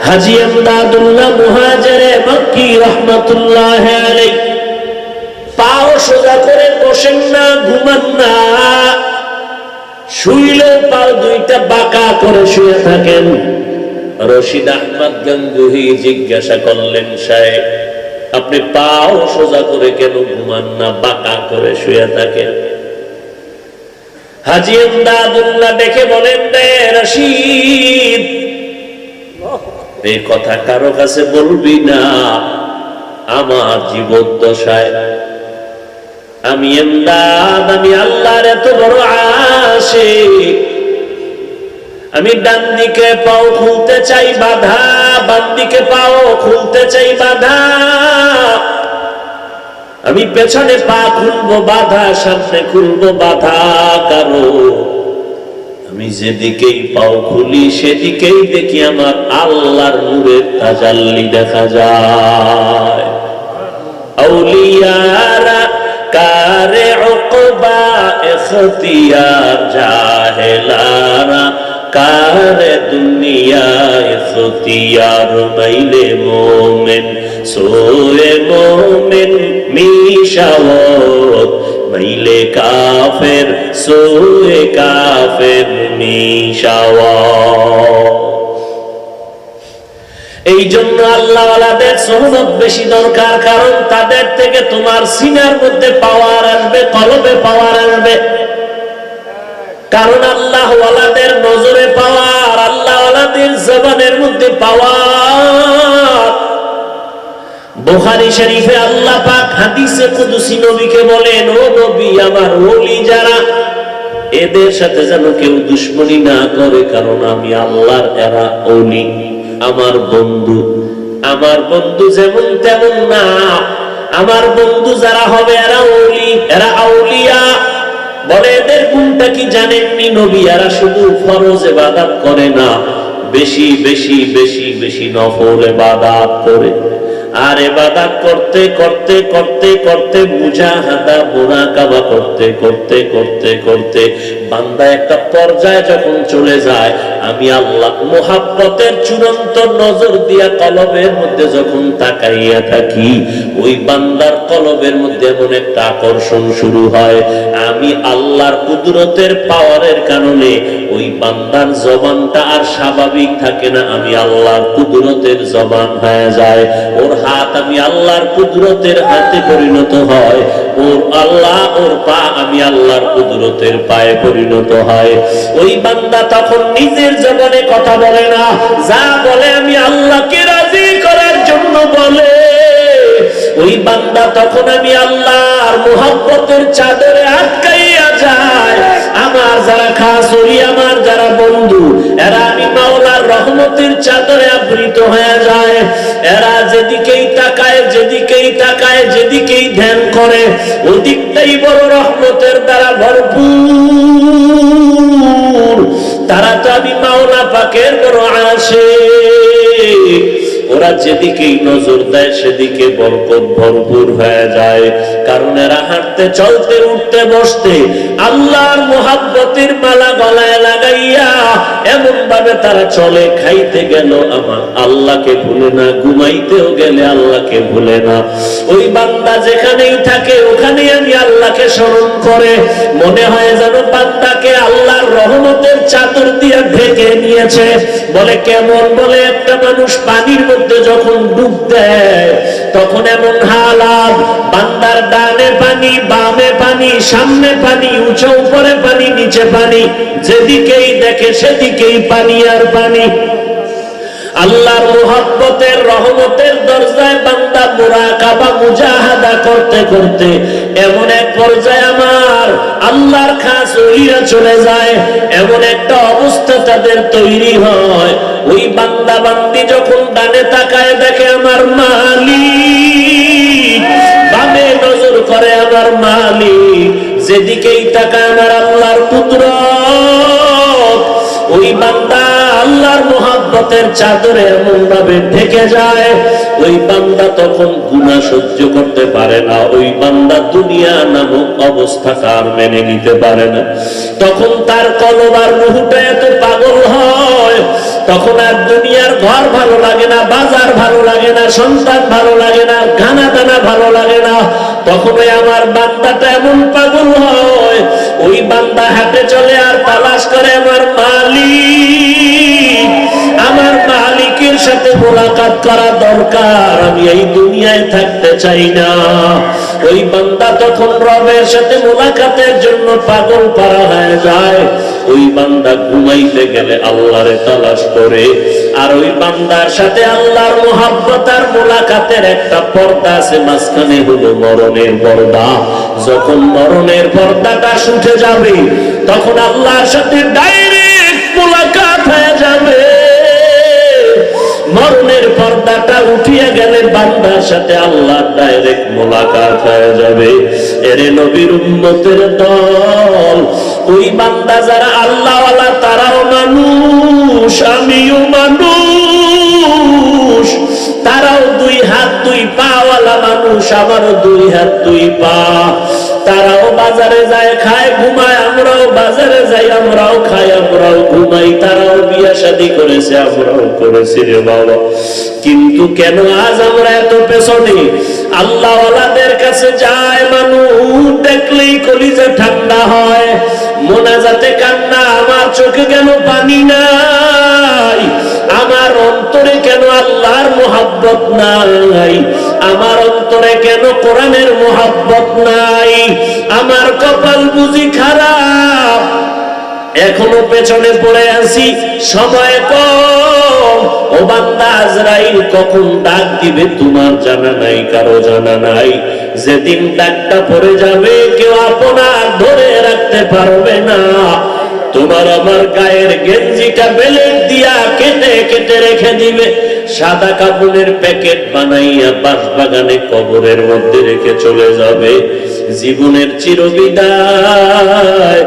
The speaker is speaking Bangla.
হাজী এমদাদুল্লাহ মুহাজিরে মক্কি রাহমাতুল্লাহ আলাইহি পাও সোজা করে বসেন না, ঘুমান না, শুইলে পাও দুইটা বাঁকা করে শুয়ে থাকেন। রশিদ আহমদ গঙ্গুহি জিজ্ঞাসা করলেন, সাহেব আপনি পাও সোজা করে কেন ঘুমান না, বাঁকা করে শুয়ে থাকেন? হাজী এমদাদুল্লাহ দেখে বলেন, রে রশিদ, এই কথা কারো কাছে বলবি না। আমার জীবদ্দশায় আমি এমদাদ, আমি আল্লাহর এত বড় আশিক, আমি ডান দিকে পাও খুলতে চাই বাধা, বাম দিকে পাও খুলতে চাই বাধা, আমি পেছনে পা খুলবো বাধা, সামনে খুলবো বাধা। কারো আমি যেদিকেই পাও খুলি সেদিকেই দেখি আমার আল্লাহর নূরের তাজাল্লি দেখা যায়। আউলিয়ারা কারে উকবা ইখতিয়ার, জাহেলারা কারে দুনিয়া ইখতিয়ার। মাইলে মোমেন সোয়ে মোমেন মিশাওয়াত, মাইলে কাফের সোয়ে কাফের মিশাওয়াত। এই জন্য আল্লাহওয়ালাদের সোহবত বেশি দরকার, কারণ তাদের থেকে তোমার সিনার মধ্যে পাওয়ার আসবে, কলবে পাওয়ার আসবে। কারণ আল্লাহওয়ালাদের নজরে পাওয়ার, আল্লাহওয়ালাদের জবানের মধ্যে পাওয়ার। বুখারী শরীফে আল্লাহ পাক হাদিসে কুদসি নবীকে বলেন, ও নবী, আমার ওলি যারা, এদের সাথে যেন কেউ দুশমনি না করে, কারণ আমি আল্লাহর এরা ওলি, আমার বন্ধু। আমার বন্ধু যেমন তেমন না, আমার বন্ধু যারা হবে এরা ওলি, এরা আউলিয়া। বলে এদের গুণটা কি জানেননি নবী? এরা শুধু ফরজ ইবাদত করে না, বেশি বেশি বেশি বেশি নফল ইবাদত করে। আর ইবাদত করতে করতে করতে করতে মুজাহাদা মুরাকাবা করতে করতে করতে করতে বান্দা একটা পর্যায়ে যখন চলে যায়, আমি আল্লাহ মুহাব্বতের চূড়ান্ত নজর দিয়া কলবের মধ্যে যখন তাকাইয়া থাকি, ওই বান্দার কলবের মধ্যে এমন একটা আকর্ষণ শুরু হয়। আমি আল্লাহর কুদরতের পাওয়ারের কারণে ওই বান্দার জবানটা আর স্বাভাবিক থাকে না, আমি আল্লাহর কুদরতের জবান হয়ে যায়। ওর হাত আমি আল্লাহর কুদরতের হাতে পরিণত হয়, ওর আল্লাহ ওর পা আমি আল্লাহর কুদরতের পায়ে পরিণত হয়। ওই বান্দা তখন নিজের জবানে কথা বলে না, যা বলে আমি আল্লাহকে রাজি করার জন্য বলে। ওই বান্দা তখন আমি আল্লাহর মুহাব্বতের চাদরে আটকাইয়া যায়। আমার যারা খাস ওলি, আমার যারা বন্ধু, এরা আমি মাওলার রহমতের চাদরে আবৃত হয়ে যায়। এরা যেদিকেই তাকায়, যেদিকেই তাকায়, যেদিকেই ধ্যান করে, ওদিকটাই বড় রহমতের দ্বারা ভরপুর। তারা তো আমি মাওলা পাকের বড় আশিক। ওরা যেদিকেই নজর দেয় সেদিকে বরকত ভরপুর হয়ে যায়। কারণ এরা হাঁটতে চলতে উঠতে বসতে আল্লাহর মুহাব্বতের মালা গলায় লাগাইয়া এমন ভাবে তারা চলে, খাইতে গেল আমার আল্লাহকে ভুলে না, ঘুমাইতেও গেলে আল্লাহকে ভুলে না। ওই বান্দা যেখানেই থাকে ওখানেই আমি আল্লাহকে স্মরণ করে, মনে হয় যেন বান্দাকে আল্লাহর রহমতের চাদর দিয়ে ঢেকে নিয়েছে। বলে কেমন? বলে একটা মানুষ পানির মধ্যে যখন ডুব দেয় তখন এমন হালাত, বান্দার ডানে পানি, বামে পানি, সামনে পানি, উঁচু উপরে পানি, নিচে পানি, যেদিকেই দেখে সেদিকেই পানি আর পানি। আল্লাহর মুহাব্বতের রহমতের দরজায় বান্দা মুরাকাবা মুজাহাদা করতে করতে এমন এক পর্যায়ে আমার আল্লাহর খাস ওলিরা চলে যায়, এমন একটা অবস্থা তাদের তৈরি হয়। ওই বান্দা বান্দি যখন ডানে তাকায় দেখে আমার মালিক, বামে নজর করে আমার মালিক, যেদিকেই তাকায় আমার আল্লাহর কুদরত। ওই বান্দা আল্লাহর মুহাব্বতের চাদরে এমন ভাবে ঢেকে যায়, ওই বান্দা তখন গুনাহ সহ্য করতে পারে না। ওই বান্দা দুনিয়া নামক অবস্থাকে আর মেনে নিতে পারে না। তখন তার কলব আর রূহটা এত পাগল হয়, তখন আর দুনিয়ার ঘর ভালো লাগে না, বাজার ভালো লাগে না, সন্তান ভালো লাগে না, খানা দানা ভালো লাগে না। তখন ওই আমার বান্দাটা এমন পাগল হয়, ওই বান্দা হাঁটে চলে আর তালাশ করে আমার মালিক, আমার মালিকের সাথে মোলাকাত করা দরকার, আমি এই দুনিয়ায় থাকতে চাই না। ওই বান্দা তখন রবের সাথে মোলাকাতের জন্য পাগল পারা হয়ে যায়। ওই বান্দা ঘুমাইতে গেলে আল্লাহরে তালাশ করে, আর ওই বান্দার সাথে আল্লাহর মুহাব্বত আর মোলাকাতের একটা পর্দা আছে, মাঝখানে হলো মরণের পর্দা। যখন মরণের পর্দাটা উঠে যাবে, তখন আল্লাহর সাথে ডাইরেক্ট মোলাকাত হয়ে যাবে। মরণের পর্দাটা উঠিয়ে গেলে বান্দার সাথে আল্লাহ ডাইরেক্ট মোলাকাত হয়ে যাবে। এরে নবীর উম্মতের দল, ওই বান্দা যারা আল্লাহওয়ালা তারাও মানুষ, আমিও মানুষ, তারাও দুই হাত দুই পা ওয়ালা মানুষ, আমারও দুই হাত দুই পা। তারাও বাজারে যায়, খায়, ঘুমায়, আমরাও বাজারে যাই, আমরাও খাই, আমরাও ঘুমাই। তারাও বিয়া শাদী করেছে, আমরাও করেছি রে বাবা। কিন্তু কেন আজ আমরা এত পেছনে? আল্লাহওয়ালাদের কাছে যায় মানুষ, দেখলেই কলিজা ঠান্ডা হয়, মোনাজাতে কান্না। আমার চোখে কেন পানি নাই? আমার অন্তরে কেন আল্লাহর মুহাব্বত নাই? আমার অন্তরে কেন কোরআনের মুহাব্বত নাই? আমার কপাল বুঝি খারাপ, এখনো পেছনে পড়ে আছি, সময় কম। ও বান্দা, আজরাইল কখন ডাক দিবে তোমার জানা নাই, কারো জানা নাই। যেদিন ডাকটা পড়ে যাবে, কেউ আপনার ধরে রাখতে পারবে না। তোমার আমার গায়ের গেঞ্জিটা বেলেট দিয়া কেটে কেটে রেখে দিবে, সাদা কাপড়ের প্যাকেট বানাইয়া বাঁশবাগানে কবরের মধ্যে রেখে চলে যাবে। জীবনের চিরবিদায়।